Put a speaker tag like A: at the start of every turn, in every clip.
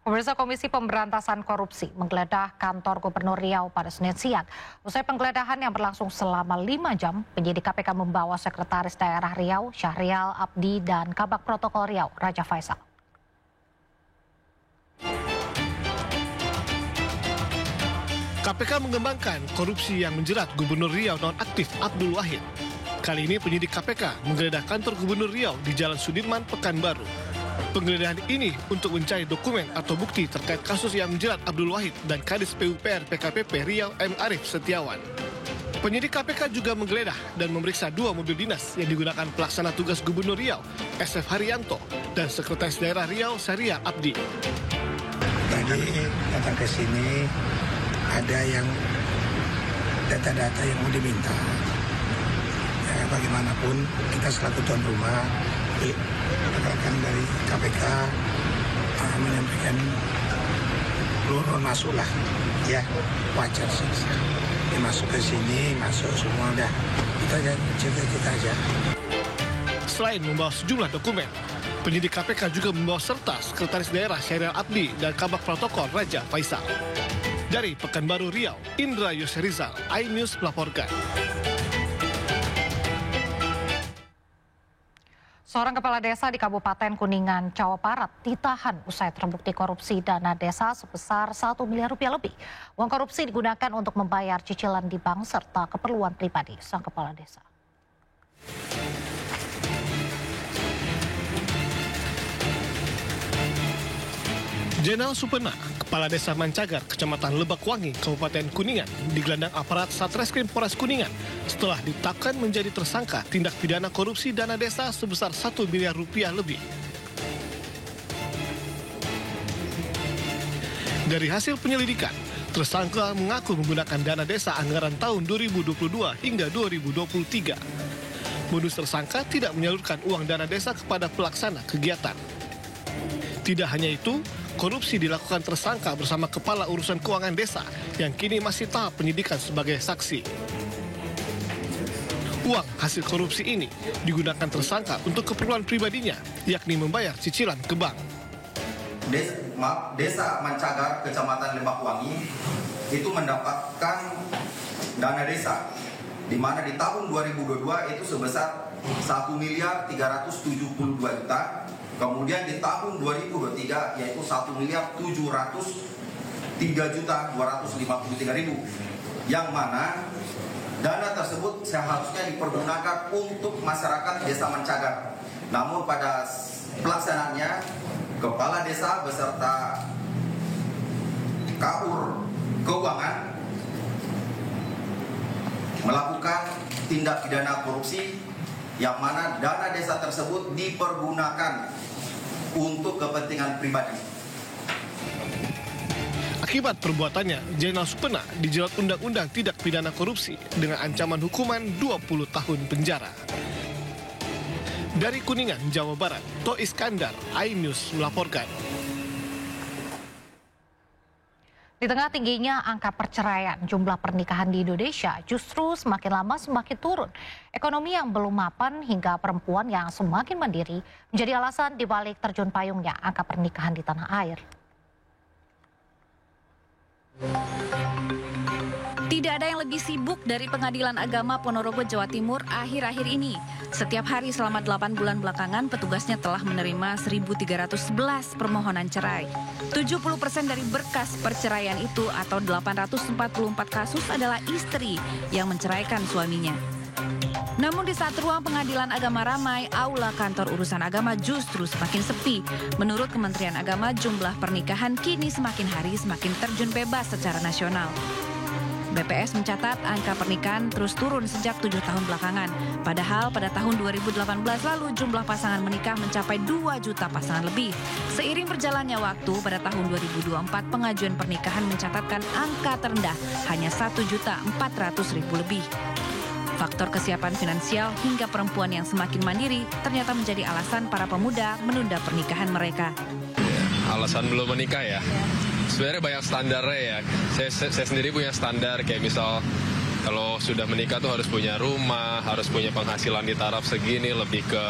A: Pemirsa, Komisi Pemberantasan Korupsi menggeledah kantor Gubernur Riau pada Senin siang. Usai penggeledahan yang berlangsung selama 5 jam, penyidik KPK membawa Sekretaris Daerah Riau, Syahrial Abdi, dan Kabak Protokol Riau, Raja Faisal.
B: KPK mengembangkan korupsi yang menjerat Gubernur Riau nonaktif Abdul Wahid. Kali ini penyidik KPK menggeledah kantor Gubernur Riau di Jalan Sudirman, Pekanbaru. Penggeledahan ini untuk mencari dokumen atau bukti terkait kasus yang menjerat Abdul Wahid dan Kadis PUPR PKPP Riau M. Arief Setiawan. Penyidik KPK juga menggeledah dan memeriksa 2 mobil dinas yang digunakan pelaksana tugas Gubernur Riau, SF Haryanto, dan Sekretaris Daerah Riau, Syahrial Abdi.
C: Jadi datang ke sini ada yang data-data yang mau diminta. Ya, bagaimanapun kita selaku tuan rumah, rekan dari KPK menyampaikan keluar masuk lah, ya wajar sih. Dia masuk ke sini, masuk semua udah kita aja.
B: Selain membawa sejumlah dokumen, penyidik KPK juga membawa serta Sekretaris Daerah Syahrial Abdi dan Kabak Protokol Raja Faisal. Dari Pekanbaru Riau, Indra Yusrizal, iNews melaporkan.
A: Seorang kepala desa di Kabupaten Kuningan, Jawa Barat ditahan usai terbukti korupsi dana desa sebesar 1 miliar rupiah lebih. Uang korupsi digunakan untuk membayar cicilan di bank serta keperluan pribadi sang kepala desa.
B: Jenal Supena, Kepala Desa Mancagar, Kecamatan Lebakwangi, Kabupaten Kuningan, digelandang aparat Satreskrim Polres Kuningan setelah ditetapkan menjadi tersangka tindak pidana korupsi dana desa sebesar 1 miliar rupiah lebih. Dari hasil penyelidikan, tersangka mengaku menggunakan dana desa anggaran tahun 2022 hingga 2023. Modus tersangka tidak menyalurkan uang dana desa kepada pelaksana kegiatan. Tidak hanya itu, korupsi dilakukan tersangka bersama Kepala Urusan Keuangan Desa yang kini masih tahap penyidikan sebagai saksi. Uang hasil korupsi ini digunakan tersangka untuk keperluan pribadinya, yakni membayar cicilan ke bank.
D: Desa Mancagar, Kecamatan Lebakwangi, itu mendapatkan dana desa, di mana di tahun 2022 itu sebesar 1 miliar 372 juta. Kemudian di tahun 2023 yaitu 1 miliar 703 juta 253 ribu. Yang mana dana tersebut seharusnya dipergunakan untuk masyarakat desa Mancagar. Namun pada pelaksanaannya, Kepala Desa beserta KUR Keuangan melakukan tindak pidana korupsi yang mana dana desa tersebut dipergunakan untuk kepentingan pribadi.
B: Akibat perbuatannya, Jenal Supena dijerat Undang-Undang Tindak Pidana Korupsi dengan ancaman hukuman 20 tahun penjara. Dari Kuningan, Jawa Barat, To Iskandar, iNews melaporkan.
A: Di tengah tingginya angka perceraian, jumlah pernikahan di Indonesia justru semakin lama semakin turun. Ekonomi yang belum mapan hingga perempuan yang semakin mandiri menjadi alasan dibalik terjun payungnya angka pernikahan di tanah air.
E: Tidak ada yang lebih sibuk dari Pengadilan Agama Ponorogo, Jawa Timur akhir-akhir ini. Setiap hari selama 8 bulan belakangan, petugasnya telah menerima 1.311 permohonan cerai. 70% dari berkas perceraian itu atau 844 kasus adalah istri yang menceraikan suaminya. Namun di saat ruang Pengadilan Agama ramai, aula kantor urusan agama justru semakin sepi. Menurut Kementerian Agama, jumlah pernikahan kini semakin hari semakin terjun bebas secara nasional. BPS mencatat angka pernikahan terus turun sejak 7 tahun belakangan. Padahal pada tahun 2018 lalu jumlah pasangan menikah mencapai 2 juta pasangan lebih. Seiring berjalannya waktu, pada tahun 2024 pengajuan pernikahan mencatatkan angka terendah hanya 1.400.000 lebih. Faktor kesiapan finansial hingga perempuan yang semakin mandiri ternyata menjadi alasan para pemuda menunda pernikahan mereka.
F: Alasan belum menikah ya? Sebenarnya banyak standarnya ya. Saya sendiri punya standar kayak misal kalau sudah menikah tuh harus punya rumah, harus punya penghasilan di taraf segini, lebih ke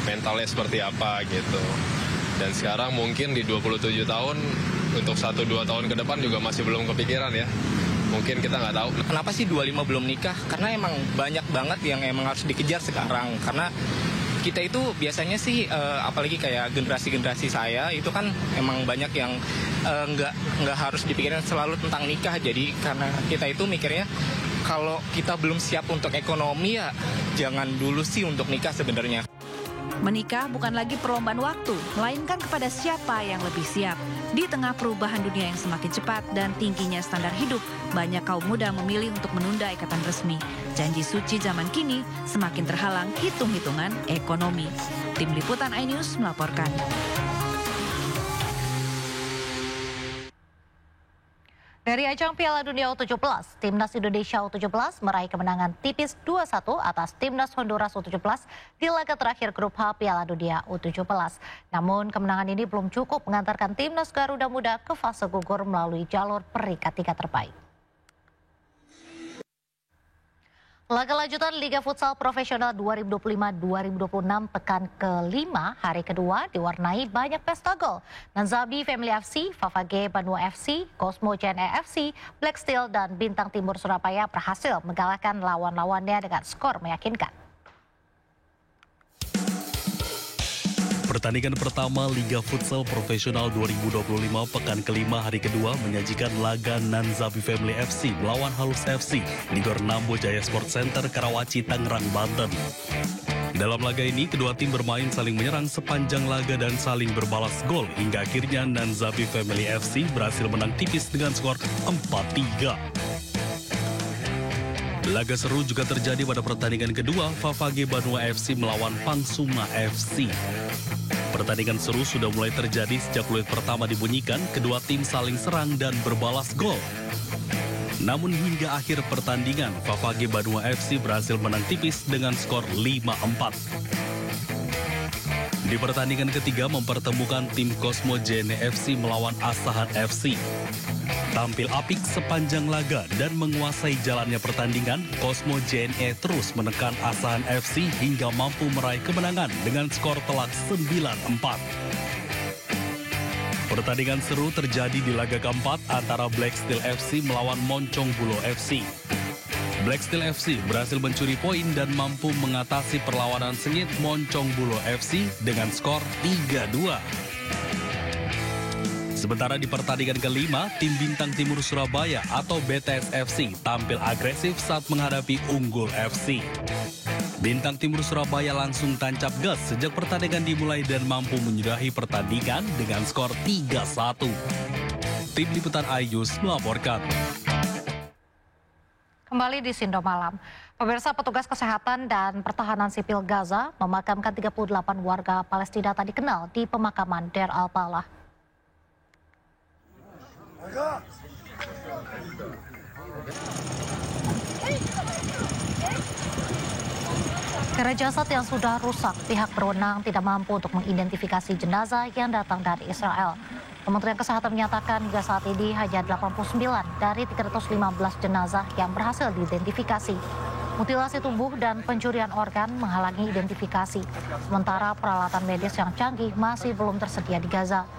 F: mentalnya seperti apa gitu. Dan sekarang mungkin di 27 tahun, untuk 1-2 tahun ke depan juga masih belum kepikiran ya. Mungkin kita nggak tahu.
G: Kenapa sih 25 belum nikah? Karena emang banyak banget yang emang harus dikejar sekarang. Karena kita itu biasanya sih, apalagi kayak generasi-generasi saya, itu kan emang banyak yang nggak harus dipikirin selalu tentang nikah. Jadi karena kita itu mikirnya, kalau kita belum siap untuk ekonomi ya jangan dulu sih untuk nikah sebenarnya.
E: Menikah bukan lagi perlombaan waktu, melainkan kepada siapa yang lebih siap. Di tengah perubahan dunia yang semakin cepat dan tingginya standar hidup, banyak kaum muda memilih untuk menunda ikatan resmi. Janji suci zaman kini semakin terhalang hitung-hitungan ekonomi. Tim Liputan iNews melaporkan.
A: Dari ajang Piala Dunia U17, Timnas Indonesia U17 meraih kemenangan tipis 2-1 atas Timnas Honduras U17 di laga terakhir grup H Piala Dunia U17. Namun kemenangan ini belum cukup mengantarkan Timnas Garuda Muda ke fase gugur melalui jalur peringkat 3 terbaik. Laga lanjutan Liga Futsal Profesional 2025-2026 pekan ke-5 hari kedua diwarnai banyak pesta gol. Nanzabi Family FC, Favage Banua FC, Cosmo JNE FC, Black Steel dan Bintang Timur Surabaya berhasil mengalahkan lawan-lawannya dengan skor meyakinkan.
H: Pertandingan pertama Liga Futsal Profesional 2025 pekan ke-5 hari kedua menyajikan laga Nanzabi Family FC melawan Halus FC di Gor Nambo Jaya Sport Center, Karawaci, Tangerang, Banten. Dalam laga ini, kedua tim bermain saling menyerang sepanjang laga dan saling berbalas gol hingga akhirnya Nanzabi Family FC berhasil menang tipis dengan skor 4-3. Laga seru juga terjadi pada pertandingan kedua Favage Banua FC melawan Pangsuma FC. Pertandingan seru sudah mulai terjadi sejak peluit pertama dibunyikan, kedua tim saling serang dan berbalas gol. Namun hingga akhir pertandingan, Favage Banua FC berhasil menang tipis dengan skor 5-4. Di pertandingan ketiga mempertemukan tim Cosmo JNE FC melawan Asahan FC. Tampil apik sepanjang laga dan menguasai jalannya pertandingan, Cosmo JNE terus menekan Asahan FC hingga mampu meraih kemenangan dengan skor telak 9-4. Pertandingan seru terjadi di laga keempat antara Black Steel FC melawan Moncong Bulo FC. Black Steel FC berhasil mencuri poin dan mampu mengatasi perlawanan sengit Moncong Bulo FC dengan skor 3-2. Sementara di pertandingan kelima, tim Bintang Timur Surabaya atau BTS FC tampil agresif saat menghadapi Unggul FC. Bintang Timur Surabaya langsung tancap gas sejak pertandingan dimulai dan mampu menyudahi pertandingan dengan skor 3-1. Tim Liputan iNews melaporkan.
A: Kembali di Sindo Malam, pemirsa, petugas kesehatan dan pertahanan sipil Gaza memakamkan 38 warga Palestina tadi kenal di pemakaman Deir al-Balah. Karena jasad yang sudah rusak, pihak berwenang tidak mampu untuk mengidentifikasi jenazah yang datang dari Israel. Kementerian Kesehatan menyatakan hingga saat ini hanya 89 dari 315 jenazah yang berhasil diidentifikasi. Mutilasi tubuh dan pencurian organ menghalangi identifikasi, sementara peralatan medis yang canggih masih belum tersedia di Gaza.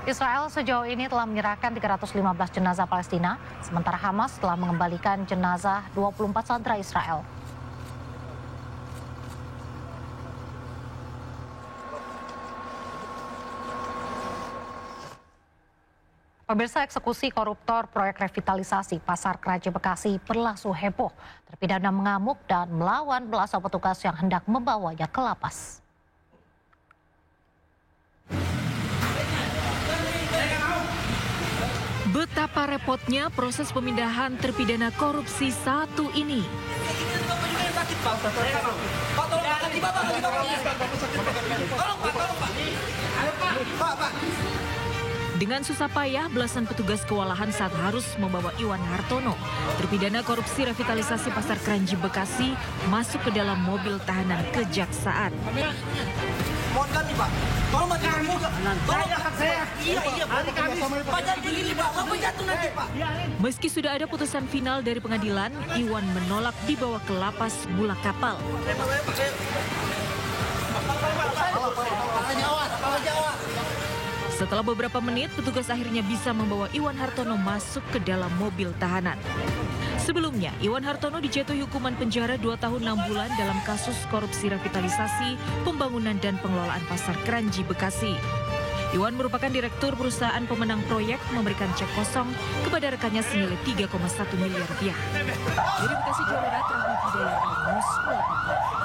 A: Israel sejauh ini telah menyerahkan 315 jenazah Palestina, sementara Hamas telah mengembalikan jenazah 24 sandera Israel. Pemirsa, eksekusi koruptor proyek revitalisasi Pasar Keraji Bekasi berlangsung heboh. Terpidana mengamuk dan melawan belasan petugas yang hendak membawanya ke lapas.
E: Betapa repotnya proses pemindahan terpidana korupsi satu ini. Dengan susah payah, belasan petugas kewalahan saat harus membawa Iwan Hartono, terpidana korupsi revitalisasi Pasar Keraji Bekasi, masuk ke dalam mobil tahanan kejaksaan.
I: Mohon kami, Pak. Tolong bantu kami. Iya, Pak, jangan begini, Pak. Bapak jatuh nanti, Pak.
E: Meski sudah ada putusan final dari pengadilan, Iwan menolak dibawa ke lapas Bulak Kapal.
J: Setelah beberapa menit, petugas akhirnya bisa membawa Iwan Hartono masuk ke dalam mobil tahanan. Sebelumnya, Iwan Hartono dijatuhi hukuman penjara 2 tahun 6 bulan dalam kasus korupsi revitalisasi, pembangunan dan pengelolaan Pasar Kranji, Bekasi. Iwan merupakan direktur perusahaan pemenang proyek memberikan cek kosong kepada rekannya senilai 3,1 miliar rupiah. Dari Bekasi, Jawa Barat, Rahmat Hidayat, News 8.